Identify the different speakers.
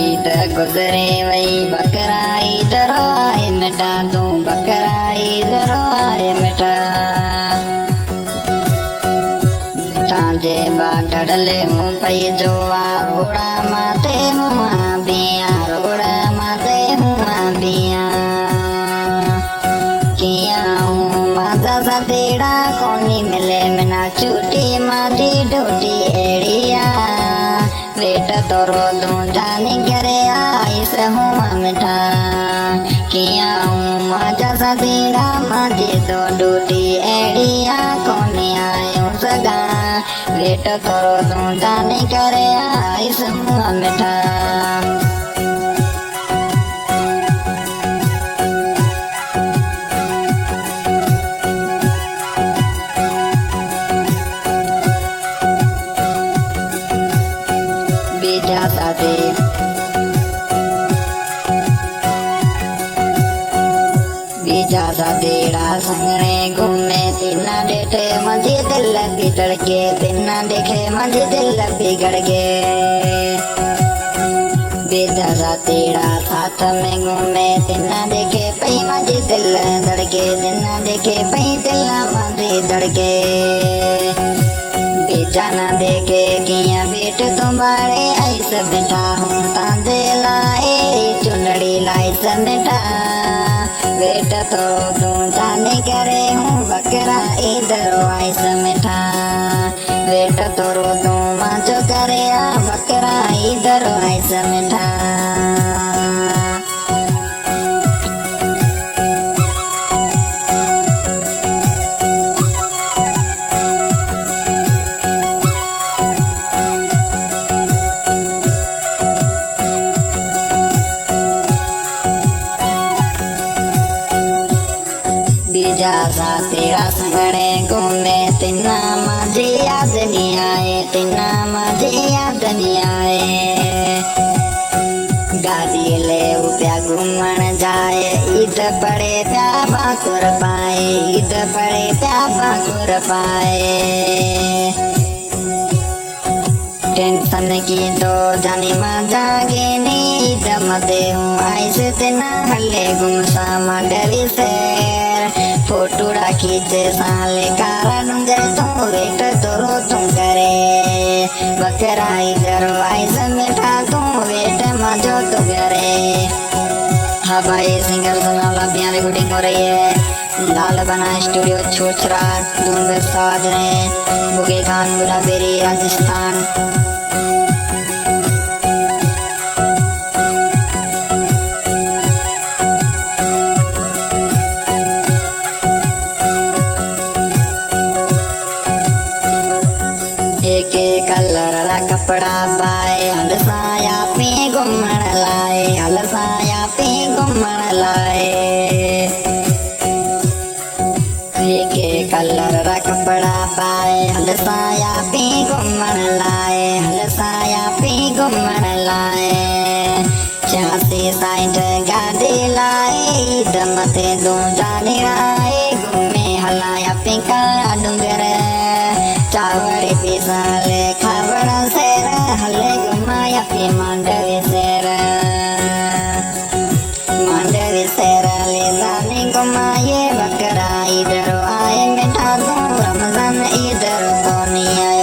Speaker 1: ईद गुजरे वही बकरा ईद रोए मिटा तू बकरा ईद रोए मिटा ताजे बाटड़ले हूँ पई जोआ रोड़ा माते हुआ बिया रोड़ा माते हुआ बिया किया हूँ माता सा तेरा कोनी मिले मिना छुट्टी माटी डोटी एड़िया बेटा तोरो दूं जाने करे आई से हुआ मिठा किया हूँ माता सा तेरा माटी तो डोटी एड़िया कोनी आयो सगा बेटा तोरो दूं जाने करे आई से हुआ मिठा बीजा सा तेरा संगने घूमे तिना देखे मुझे दिल बिगड़ के तिना देखे मुझे दिल बिगड़ के बीजा सा तेरा साथ में घूमे तिना देखे पई मुझे दिल धड़के तिना देखे पई दिल मुझे धड़के बेचा ना देखे किया बेट तुम्हारे ऐसे बैठा हूँ ताजे लाए चुनड़ी लाई से बैठा बेटा तो तू जाने करे हूँ बकरा इधर ऐसे बैठा बेटा तो तू माचो करे बकरा इधर ऐसे बैठा बीजा सा तेरा संगड़े घूमे तिना मुझे याद नहीं आए तिना मुझे याद नहीं आए गाड़ी ले उपया घूमन जाए ईद पड़े प्या बाकुर पाए ईद पड़े प्या बाकुर पाए टेंशन की तो जाने जागे नींद मते हूँ ऐसे तिना हल्ले गुमसामा डरी से फोटो राखी जे साले कारण जे तू वेट तोरो तू करे बकरा इधर ऐसे मिठा तू वेट मजो तू करे हाँ भाई सिंगर सुनाला बिया रिकॉर्डिंग हो रही है लाल बना स्टूडियो छोचरा दून साज ने बुगे खान बुलाबेरी राजस्थान कलर कपड़ा पाए हलसाया पे घूमन लाए हलसाया पे घूमन लाए के कलर कपड़ा पाए हलसाया पे घूमन लाए हलसाया पे घूमन लाए 86 गाड़ी लाए दमते दो जाने आए घूमे हलाया पे का डूंगर चावड़े पिसाले खावड़ा सेर हले घुमाया पे मांडवी सेर ले जाने घुमाए बकरा इधर आए मिठा दो रमजान इधर तो नहीं आए